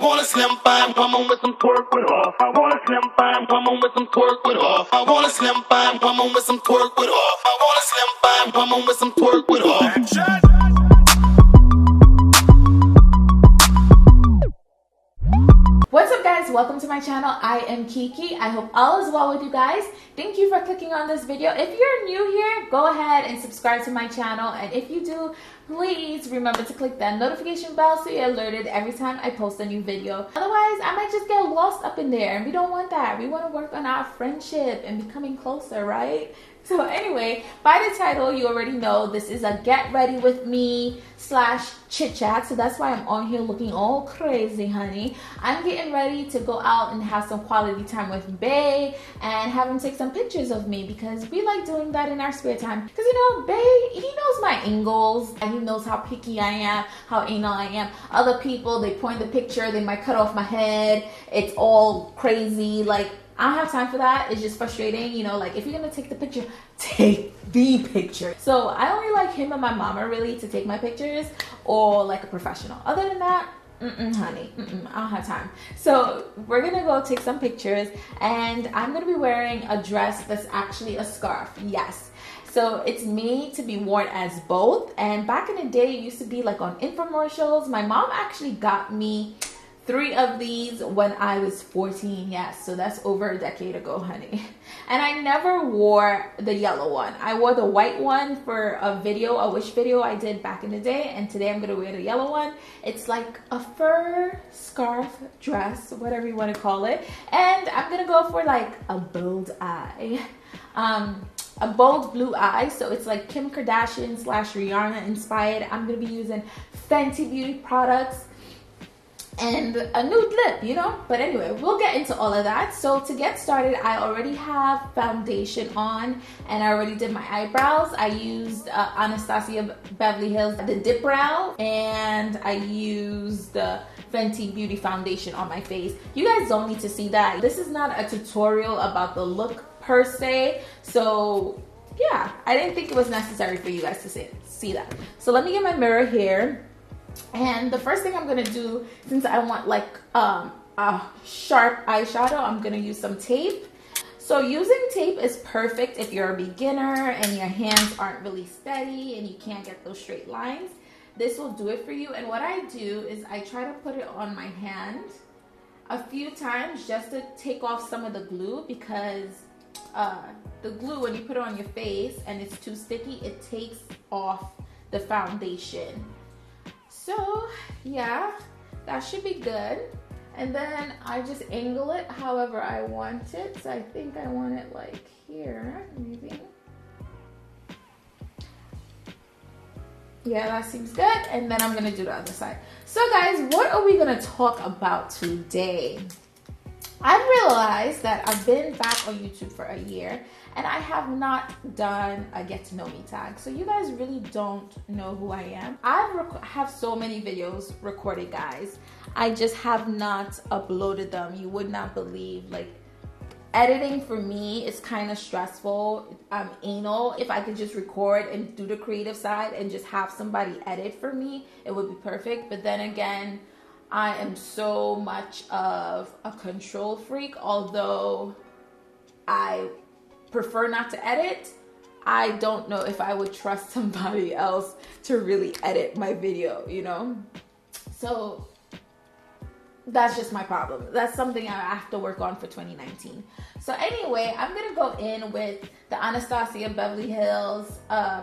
want a slim fine woman with some twerk with off. I want a slim fine woman with some twerk with off. I want a slim fine woman with some twerk with off. I want a slim fine woman with some twerk with off. What's up guys, welcome to my channel. I am Kiki. I hope all is well with you guys. Thank you for clicking on this video. If you're new here, go ahead and subscribe to my channel, and if you do, please remember to click that notification bell so you're alerted every time I post a new video. Otherwise, I might just get lost up in there, and we don't want that. We want to work on our friendship and becoming closer, right? So anyway, by the title, you already know this is a get ready with me / chit chat. So that's why I'm on here looking all crazy, honey. I'm getting ready to go out and have some quality time with Bae and have him take some pictures of me, because we like doing that in our spare time. Because you know, Bae, he knows my angles and he knows how picky I am, how anal I am. Other people, they point the picture, they might cut off my head. It's all crazy. Like, I don't have time for that. It's just frustrating, you know, like if you're gonna take the picture, take the picture. So I only like him and my mama really to take my pictures, or like a professional. Other than that, honey, I don't have time. So we're gonna go take some pictures, and I'm gonna be wearing a dress that's actually a scarf. Yes. So it's made to be worn as both, and back in the day it used to be like on infomercials. My mom actually got me 3 of these when I was 14. Yes, so that's over a decade ago, honey. And I never wore the yellow one. I wore the white one for a video, a wish video I did back in the day, and today I'm gonna wear the yellow one. It's like a fur scarf dress, whatever you want to call it, and I'm gonna go for like a bold eye, a bold blue eye. So it's like Kim Kardashian / Rihanna inspired. I'm gonna be using Fenty beauty products and a nude lip, you know. But anyway, we'll get into all of that. So to get started, I already have foundation on, and I already did my eyebrows. I used Anastasia Beverly Hills the dip brow, and I used the Fenty beauty foundation on my face. You guys don't need to see that. This is not a tutorial about the look per se, so yeah, I didn't think it was necessary for you guys to see that. So let me get my mirror here. And the first thing I'm gonna do, since I want like a sharp eyeshadow, I'm gonna use some tape. So using tape is perfect if you're a beginner and your hands aren't really steady and you can't get those straight lines. This will do it for you. And what I do is I try to put it on my hand a few times just to take off some of the glue, because the glue, when you put it on your face and it's too sticky, it takes off the foundation. So yeah, that should be good. And then I just angle it however I want it. So I think I want it like here, maybe. Yeah, that seems good. And then I'm gonna do the other side. So guys, what are we gonna talk about today? I've realized that I've been back on YouTube for a year, and I have not done a get to know me tag. So you guys really don't know who I am. I have so many videos recorded, guys. I just have not uploaded them. You would not believe. Like, editing for me is kind of stressful. I'm anal. If I could just record and do the creative side and just have somebody edit for me, it would be perfect. But then again, I am so much of a control freak. Although I prefer not to edit, I don't know if I would trust somebody else to really edit my video, you know? So that's just my problem. That's something I have to work on for 2019. So anyway, I'm gonna go in with the Anastasia Beverly Hills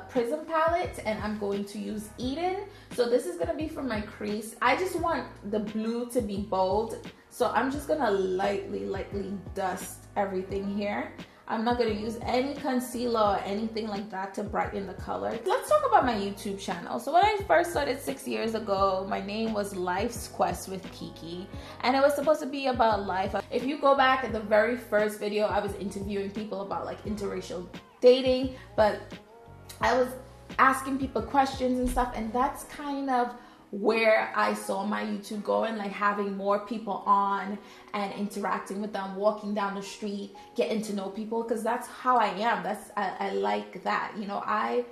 Prism palette, and I'm going to use Eden. So this is gonna be for my crease. I just want the blue to be bold, so I'm just gonna lightly dust everything here. I'm not going to use any concealer or anything like that to brighten the color. Let's talk about my YouTube channel. So when I first started 6 years ago, my name was Life's Quest with Kiki, and it was supposed to be about life. If you go back at the very first video, I was interviewing people about like interracial dating, but I was asking people questions and stuff, and that's kind of where I saw my YouTube going, like having more people on and interacting with them, walking down the street, getting to know people, because that's how I am. I like that, you know. I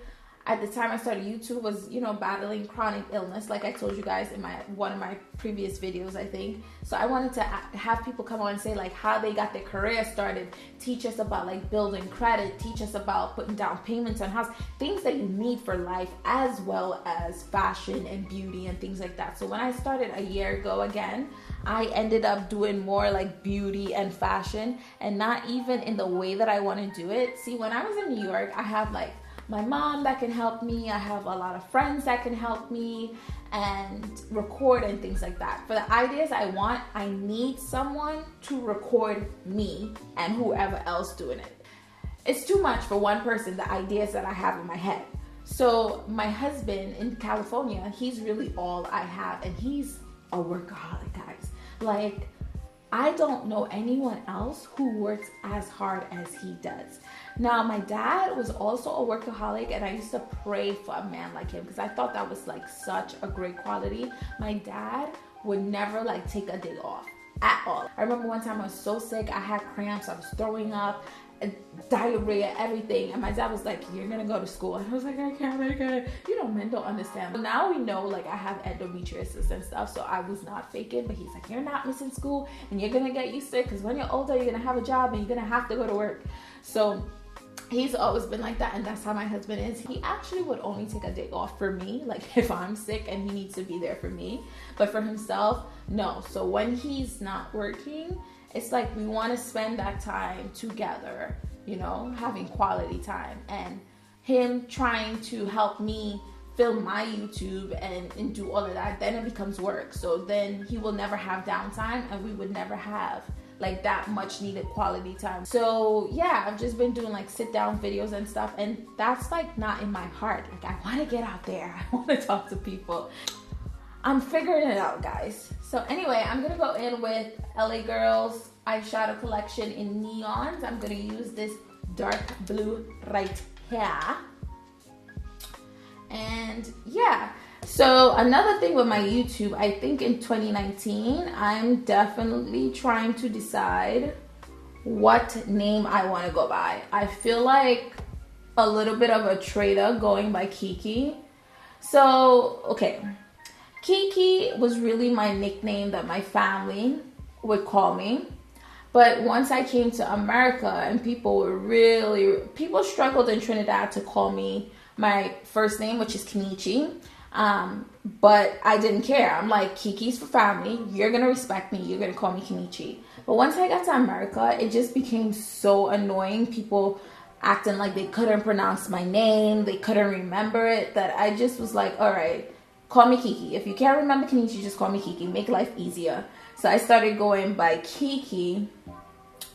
at the time I started YouTube was, you know, battling chronic illness, like I told you guys in one of my previous videos, I think. So I wanted to have people come on and say like how they got their career started, teach us about like building credit, teach us about putting down payments on house, things that you need for life, as well as fashion and beauty and things like that. So when I started a year ago again, I ended up doing more like beauty and fashion, and not even in the way that I want to do it. See, when I was in New York, I have like my mom that can help me. I have a lot of friends that can help me and record and things like that. For the ideas I want, I need someone to record me and whoever else doing it. It's too much for one person, the ideas that I have in my head. So my husband in California, he's really all I have, and he's a workaholic, guys. Like, I don't know anyone else who works as hard as he does. Now, my dad was also a workaholic, and I used to pray for a man like him because I thought that was like such a great quality. My dad would never like take a day off at all. I remember one time I was so sick, I had cramps, I was throwing up, diarrhea, everything, and my dad was like, you're gonna go to school. And I was like, I can't make it. You know, men don't understand. Now we know like I have endometriosis and stuff, so I was not faking, but he's like, you're not missing school and you're gonna get used to it because when you're older you're gonna have a job and you're gonna have to go to work. So he's always been like that, and that's how my husband is. He actually would only take a day off for me, like if I'm sick and he needs to be there for me, but for himself, no. So when he's not working, it's like we want to spend that time together, you know, having quality time, and him trying to help me film my YouTube and do all of that, then it becomes work. So then he will never have downtime, and we would never have like that much needed quality time. So yeah, I've just been doing like sit down videos and stuff, and that's like not in my heart. Like I want to get out there, I want to talk to people. I'm figuring it out, guys. So anyway, I'm gonna go in with LA Girls eyeshadow collection in neons. I'm gonna use this dark blue right here. And yeah, so another thing with my YouTube, I think in 2019, I'm definitely trying to decide what name I want to go by. I feel like a little bit of a traitor going by Kiki. So, okay. Kiki was really my nickname that my family would call me. But once I came to America and people struggled in Trinidad to call me my first name, which is Kenichi. But I didn't care. I'm like, Kiki's for family. You're going to respect me. You're going to call me Kenichi. But once I got to America, it just became so annoying. People acting like they couldn't pronounce my name. They couldn't remember it. That I just was like, all right, call me Kiki. If you can't remember Kenichi, just call me Kiki. Make life easier. So I started going by Kiki.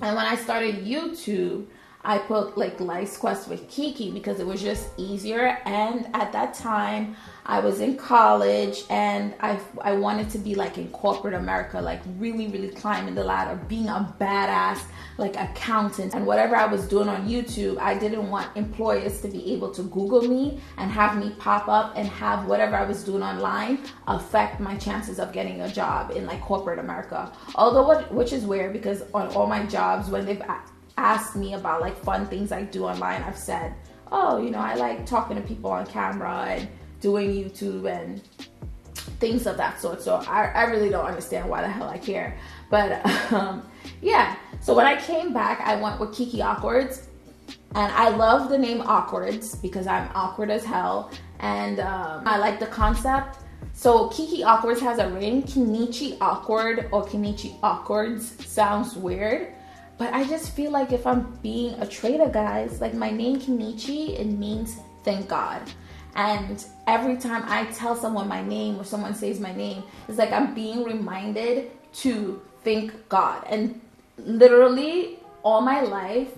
And when I started YouTube, I put like Life's Quest with Kiki because it was just easier. And at that time, I was in college and I wanted to be like in corporate America, like really, really climbing the ladder, being a badass like accountant. And whatever I was doing on YouTube, I didn't want employers to be able to Google me and have me pop up and have whatever I was doing online affect my chances of getting a job in like corporate America. Although, which is weird because on all my jobs, when they've asked me about like fun things I do online, I've said, oh, you know, I like talking to people on camera and doing YouTube and things of that sort. So I really don't understand why the hell I care. But yeah, so when I came back, I went with Kiki Awkwards, and I love the name Awkwards because I'm awkward as hell, and I like the concept. So Kiki Awkwards has a ring. Kenichi Awkward or Kenichi Awkwards sounds weird. But I just feel like if I'm being a traitor, guys, like my name Kenichi, it means thank God. And every time I tell someone my name or someone says my name, it's like I'm being reminded to thank God. And literally all my life,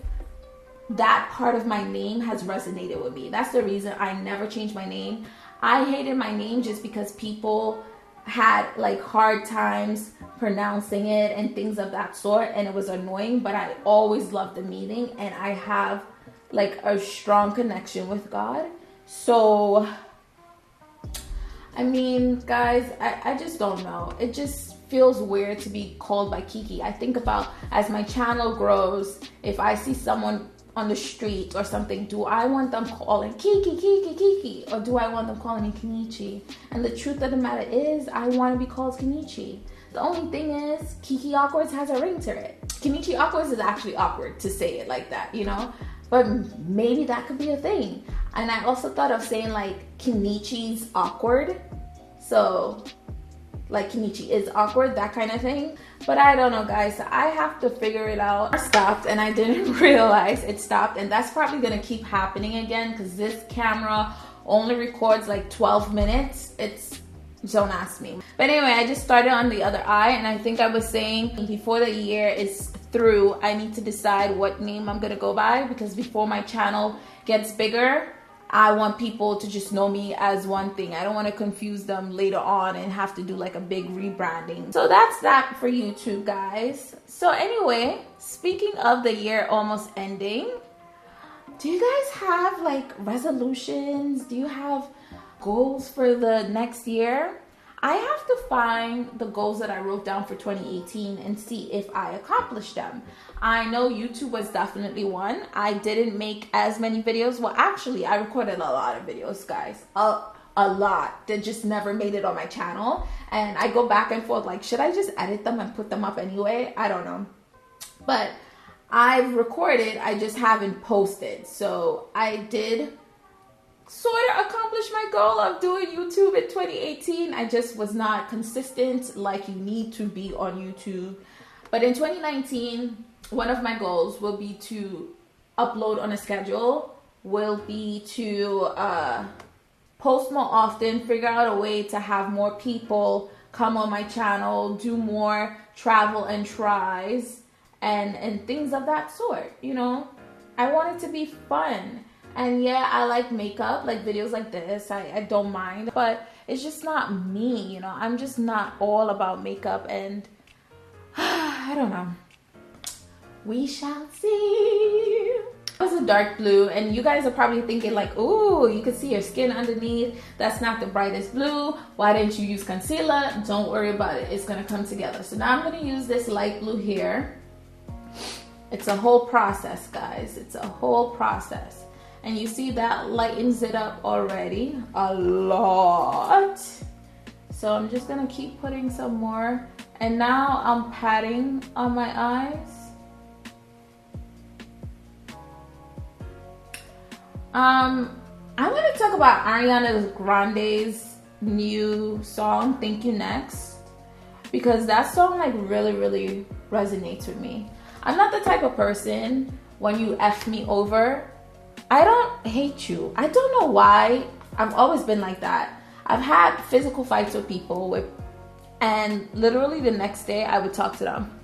that part of my name has resonated with me. That's the reason I never changed my name. I hated my name just because people had like hard times pronouncing it and things of that sort, and it was annoying, but I always loved the meaning, and I have like a strong connection with God. So I mean, guys, I just don't know. It just feels weird to be called by Kiki. I think about as my channel grows, if I see someone on the street or something, do I want them calling Kiki, Kiki, Kiki, or do I want them calling me Kenichi? And the truth of the matter is, I want to be called Kenichi. The only thing is, Kiki Awkwards has a ring to it. Kenichi Awkwards is actually awkward to say it like that, you know? But maybe that could be a thing. And I also thought of saying like Kenichi's awkward. So like Kenichi is awkward, that kind of thing. But I don't know, guys. So I have to figure it out. It stopped and I didn't realize it stopped. And that's probably going to keep happening again because this camera only records like 12 minutes. Don't ask me. But anyway, I just started on the other eye, and I think I was saying before the year is through, I need to decide what name I'm gonna go by, because before my channel gets bigger, I want people to just know me as one thing. I don't want to confuse them later on and have to do like a big rebranding. So that's that for YouTube, guys. So anyway, speaking of the year almost ending, do you guys have like resolutions? Do you have goals for the next year? I have to find the goals that I wrote down for 2018 and see if I accomplished them. I know YouTube was definitely one. I didn't make as many videos. Well, actually, I recorded a lot of videos, guys. A lot that just never made it on my channel. And I go back and forth like, should I just edit them and put them up anyway? I don't know. But I've recorded, I just haven't posted. So I did sort of accomplish my goal of doing YouTube in 2018. I just was not consistent like you need to be on YouTube. But in 2019, one of my goals will be to upload on a schedule, will be to post more often, figure out a way to have more people come on my channel, do more travel and tries and things of that sort, you know. I want it to be fun. And yeah, I like makeup, like videos like this, I don't mind, but it's just not me, you know. I'm just not all about makeup, and I don't know. We shall see. It was a dark blue, and you guys are probably thinking like, ooh, you can see your skin underneath. That's not the brightest blue. Why didn't you use concealer? Don't worry about it. It's gonna come together. So now I'm gonna use this light blue here. It's a whole process, guys. It's a whole process. And you see that lightens it up already a lot. So I'm just gonna keep putting some more. And now I'm patting on my eyes. I'm gonna talk about Ariana Grande's new song, Thank You Next, because that song like really resonates with me. I'm not the type of person, when you F me over, I don't hate you. I don't know why. I've always been like that. I've had physical fights with people and literally the next day I would talk to them.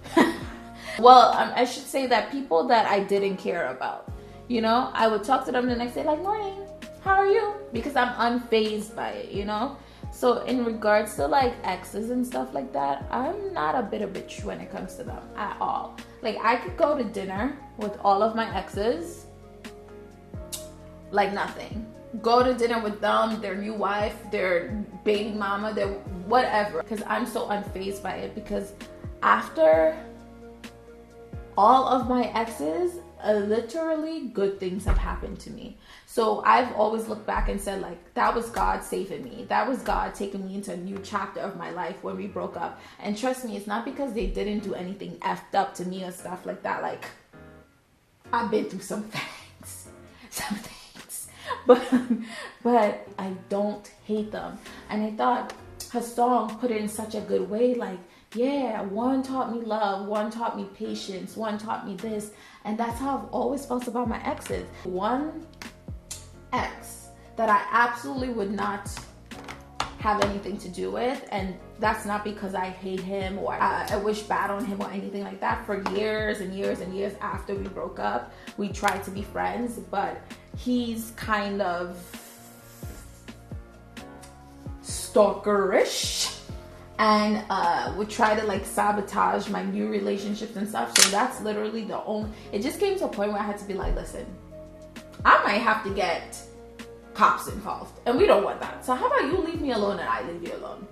Well, I should say that people that I didn't care about, you know, I would talk to them the next day like, morning, how are you? Because I'm unfazed by it, you know. So in regards to like exes and stuff like that, I'm not a bitter bitch when it comes to them at all. Like I could go to dinner with all of my exes like nothing. Go to dinner with them, their new wife, their baby mama, their whatever, because I'm so unfazed by it. Because after all of my exes, literally good things have happened to me. So I've always looked back and said like, that was God saving me. That was God taking me into a new chapter of my life when we broke up. And trust me, it's not because they didn't do anything effed up to me or stuff like that. Like, I've been through some things. But I don't hate them. And I thought her song put it in such a good way, like, yeah, one taught me love, one taught me patience, one taught me this. And that's how I've always felt about my exes. One ex that I absolutely would not have anything to do with, and that's not because I hate him or I wish bad on him or anything like that. For years and years and years after we broke up, we tried to be friends, but he's kind of stalkerish and would try to like sabotage my new relationships and stuff. So that's literally the only, it just came to a point where I had to be like, listen, I might have to get cops involved, and we don't want that. So how about you leave me alone and I leave you alone?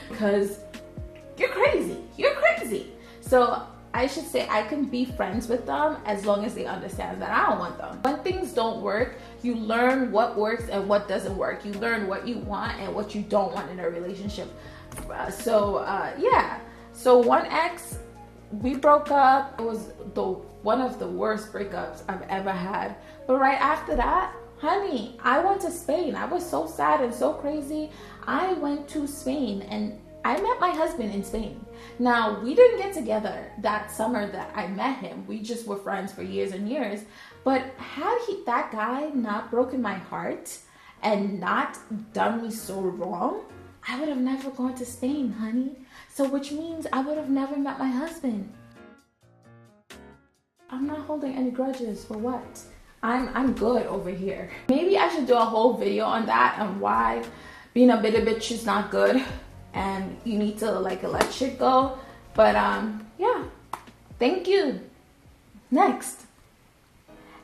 Because you're crazy. So I should say I can be friends with them as long as they understand that I don't want them. When things don't work, you learn what works and what doesn't work. You learn what you want and what you don't want in a relationship. Yeah. So one ex, we broke up. It was one of the worst breakups I've ever had. But right after that, honey, I went to Spain. I was so sad and so crazy. I went to Spain and I met my husband in Spain. Now, we didn't get together that summer that I met him. We just were friends for years and years. But had that guy not broken my heart and not done me so wrong, I would have never gone to Spain, honey. So which means I would have never met my husband. I'm not holding any grudges for what? I'm good over here. Maybe I should do a whole video on that and why being a bitter bitch is not good and you need to like let shit go. But yeah, thank you. Next.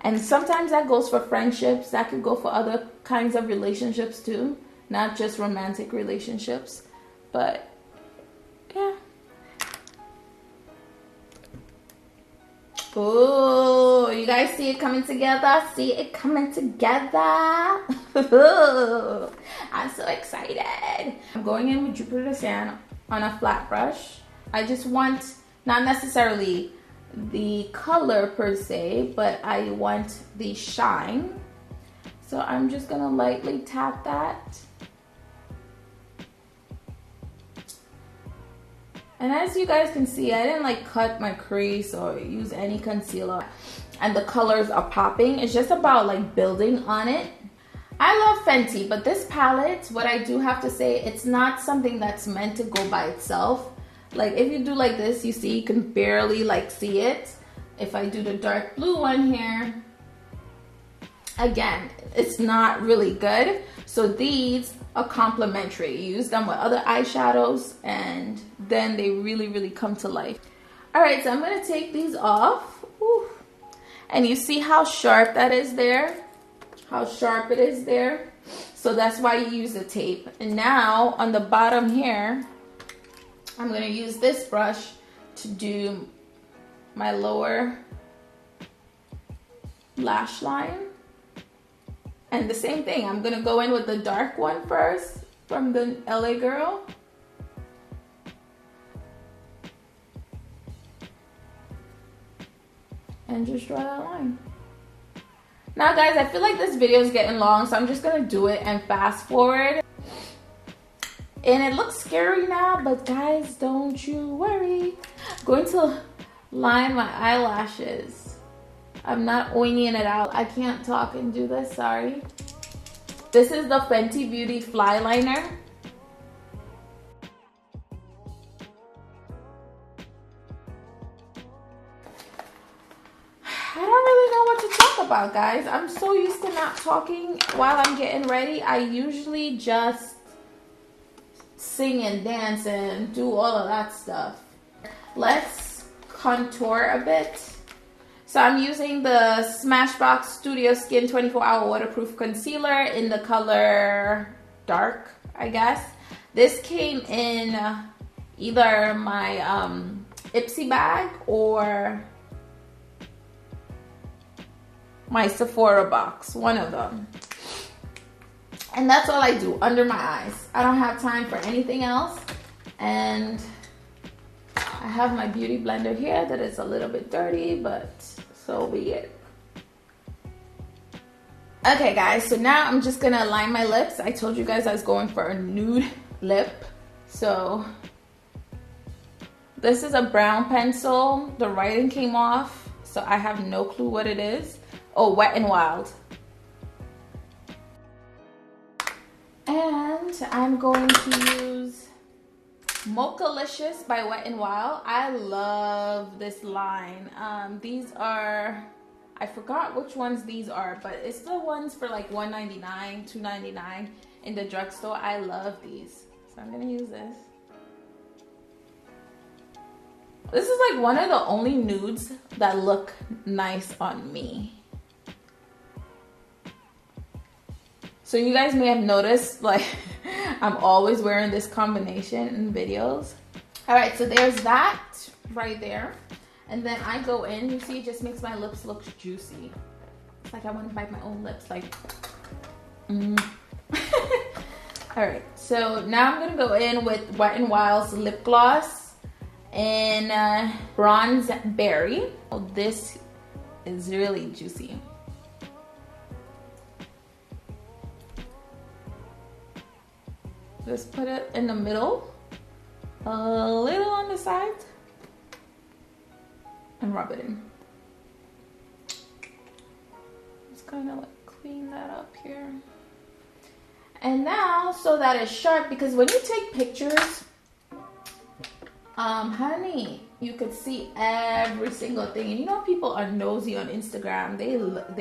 And sometimes that goes for friendships. That could go for other kinds of relationships too, not just romantic relationships. But yeah. Oh, you guys see it coming together? See it coming together? I'm so excited. I'm going in with Jupiter Sand on a flat brush. I just want, not necessarily the color per se, but I want the shine. So I'm just gonna lightly tap that. And as you guys can see, I didn't like cut my crease or use any concealer. And the colors are popping. It's just about like building on it. I love Fenty, but this palette, what I do have to say, it's not something that's meant to go by itself. Like if you do like this, you see, you can barely like see it. If I do the dark blue one here, again, it's not really good. So these are complementary. You use them with other eyeshadows and then they really, really come to life. All right, so I'm gonna take these off. Whew. And you see how sharp that is there? How sharp it is there? So that's why you use the tape. And now on the bottom here, I'm gonna use this brush to do my lower lash line. And the same thing, I'm gonna go in with the dark one first from the LA Girl. And just draw that line. Now guys, I feel like this video is getting long, so I'm just gonna do it and fast forward. And it looks scary now, but guys, don't you worry. I'm going to line my eyelashes. I'm not oiling it out. I can't talk and do this, sorry. This is the Fenty Beauty Fly Liner. I don't really know what to talk about, guys. I'm so used to not talking while I'm getting ready. I usually just sing and dance and do all of that stuff. Let's contour a bit. So I'm using the Smashbox Studio Skin 24-Hour Waterproof Concealer in the color dark, I guess. This came in either my Ipsy bag or my Sephora box, one of them. And that's all I do, under my eyes. I don't have time for anything else. And I have my beauty blender here that is a little bit dirty, but so be it. Okay guys, so now I'm just gonna line my lips. I told you guys I was going for a nude lip. So this is a brown pencil. The writing came off, so I have no clue what it is. Oh, Wet n Wild. And I'm going to use Mochalicious by Wet n Wild. I love this line. These are, I forgot which ones these are, but it's the ones for like $1.99, $2.99 in the drugstore. I love these. So I'm gonna use this. This is like one of the only nudes that look nice on me. So you guys may have noticed, like, I'm always wearing this combination in videos. All right, so there's that right there. And then I go in, you see, it just makes my lips look juicy. It's like I want to bite my own lips, like, Alright, so now I'm going to go in with Wet n Wild's lip gloss in Bronze Berry. Oh, this is really juicy. Just put it in the middle, a little on the side, and rub it in. Just kind of like clean that up here. And now, so that it's sharp, because when you take pictures, honey, you could see every single thing. And you know, people are nosy on Instagram. They love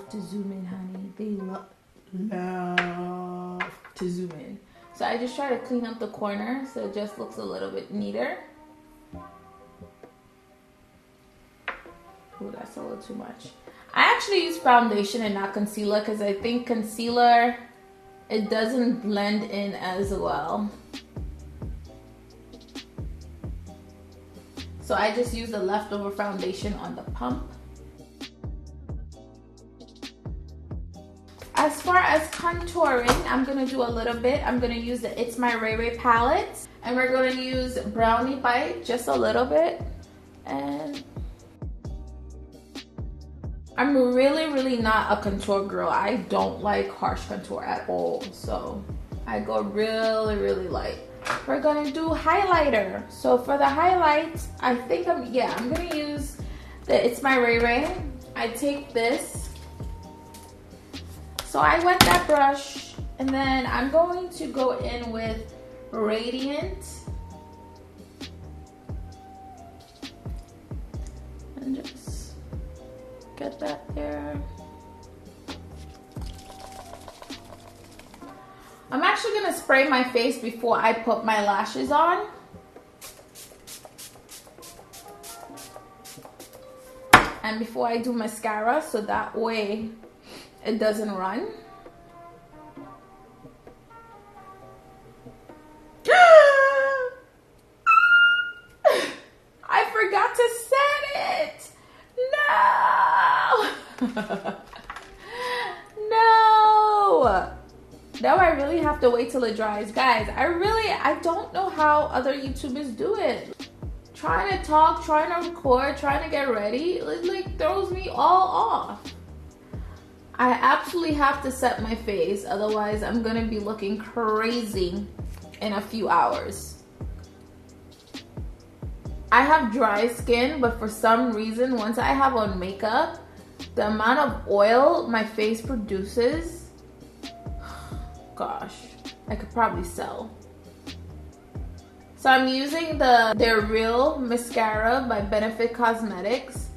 to zoom in, honey. They love to zoom in. So I just try to clean up the corner so it just looks a little bit neater. Oh, that's a little too much. I actually use foundation and not concealer because I think concealer, it doesn't blend in as well. So I just use the leftover foundation on the pump. As far as contouring, I'm going to do a little bit. I'm going to use the ItsMyRayeRaye palette. And we're going to use Brownie Bite just a little bit. And I'm really not a contour girl. I don't like harsh contour at all. So I go really light. We're going to do highlighter. So for the highlights, I think I'm going to use the ItsMyRayeRaye. I take this. So I wet that brush, and then I'm going to go in with Radiant. And just get that there. I'm actually gonna spray my face before I put my lashes on. And before I do mascara, so that way it doesn't run. I forgot to set it. No. No. Now I really have to wait till it dries. Guys, I don't know how other YouTubers do it. Trying to talk, trying to record, trying to get ready, it like throws me all off. I absolutely have to set my face, otherwise I'm gonna be looking crazy in a few hours. I have dry skin, but for some reason, once I have on makeup, the amount of oil my face produces, gosh, I could probably sell. So I'm using their Real Mascara by Benefit Cosmetics,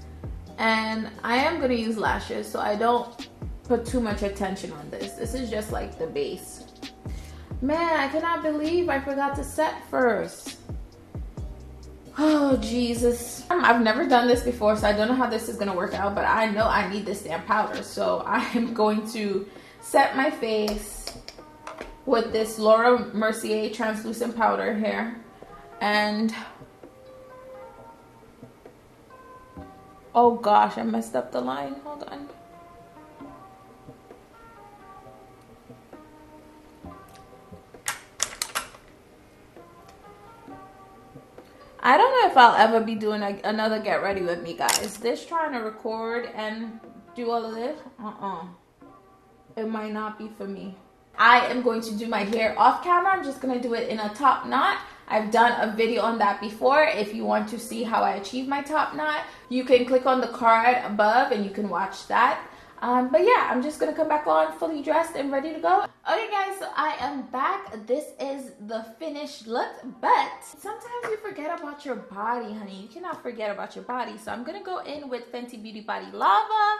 and I am gonna use lashes, so I don't put too much attention on this. This is just like the base. Man, I cannot believe I forgot to set first. Oh, Jesus. I've never done this before, so I don't know how this is gonna work out, but I know I need this damn powder, so I'm going to set my face with this Laura Mercier translucent powder here. And oh gosh, I messed up the line. Hold on. I don't know if I'll ever be doing another get ready with me, guys. This trying to record and do all of this, it might not be for me. I am going to do my hair off camera. I'm just going to do it in a top knot. I've done a video on that before. If you want to see how I achieve my top knot, you can click on the card above and you can watch that. But yeah, I'm just going to come back on fully dressed and ready to go. Okay guys, so I am back. This is the finished look, but sometimes you forget about your body, honey. You cannot forget about your body. So I'm going to go in with Fenty Beauty Body Lava,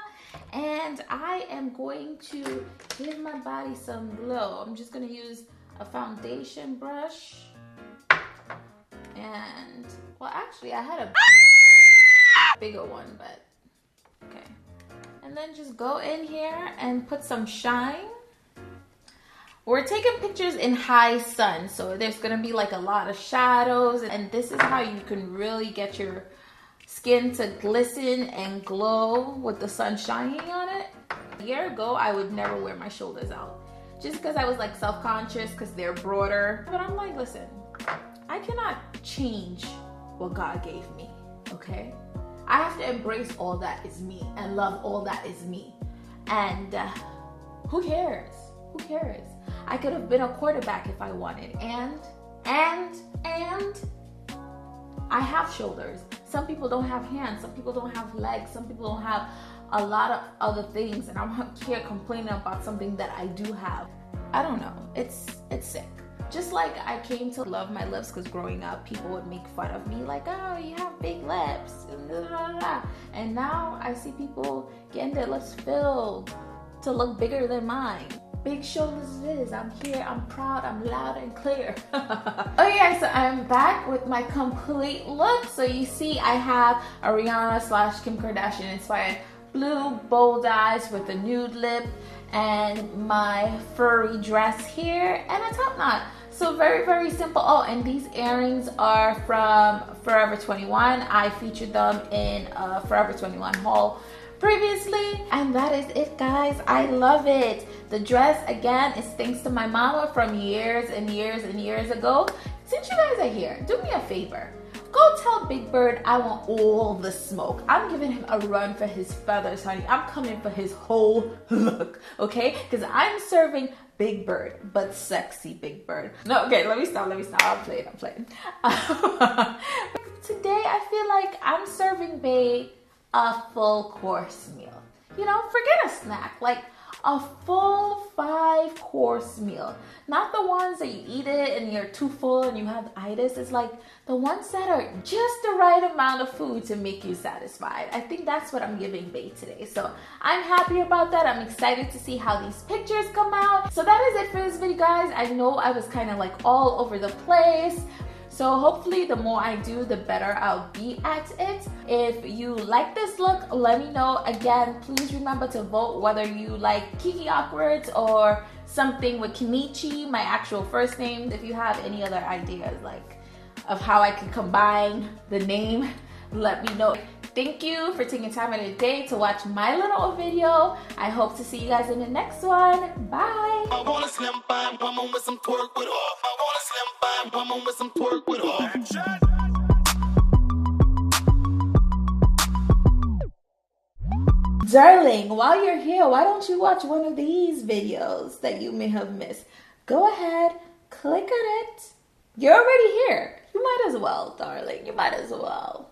and I am going to give my body some glow. I'm just going to use a foundation brush. And, well, actually, I had a bigger one, but okay. And then just go in here and put some shine. We're taking pictures in high sun, so there's gonna be like a lot of shadows, and this is how you can really get your skin to glisten and glow with the sun shining on it. A year ago, I would never wear my shoulders out just because I was like self-conscious because they're broader. But I'm like, listen, I cannot change what God gave me, okay? I have to embrace all that is me and love all that is me. And who cares? Who cares? I could have been a quarterback if I wanted. And I have shoulders. Some people don't have hands. Some people don't have legs. Some people don't have a lot of other things. And I'm here complaining about something that I do have. I don't know. It's sick. Just like I came to love my lips because growing up, people would make fun of me like, oh, you have big lips. And now I see people getting their lips filled to look bigger than mine. Big shoulders it is. I'm here, I'm proud, I'm loud and clear. Okay guys, so I'm back with my complete look. So you see I have a Rihanna / Kim Kardashian inspired blue bold eyes with a nude lip and my furry dress here and a top knot. So very, very simple. Oh, and these earrings are from Forever 21. I featured them in a Forever 21 haul previously, and that is it guys. I love it. The dress again is thanks to my mama from years and years and years ago. Since you guys are here, do me a favor, go tell Big Bird I want all the smoke. I'm giving him a run for his feathers, honey. I'm coming for his whole look, okay? Because I'm serving Big Bird, but sexy Big Bird. No, okay, let me stop. I'm playing. Today I feel like I'm serving Babe a full course meal. You know, forget a snack, like a full 5-course meal. Not the ones that you eat it and you're too full and you have itis. It's like the ones that are just the right amount of food to make you satisfied. I think that's what I'm giving Bae today. So I'm happy about that. I'm excited to see how these pictures come out. So that is it for this video, guys. I know I was kind of like all over the place. So hopefully the more I do, the better I'll be at it. If you like this look, let me know. Again, please remember to vote whether you like Kiki Awkward or something with Kenichi, my actual first name. If you have any other ideas like of how I could combine the name, let me know. Thank you for taking time out of your day to watch my little video. I hope to see you guys in the next one. Bye. I want a slim fine woman with some twerk with off. I want a slim fine woman with some twerk with off. Darling, while you're here, why don't you watch one of these videos that you may have missed? Go ahead, click on it. You're already here. You might as well, darling. You might as well.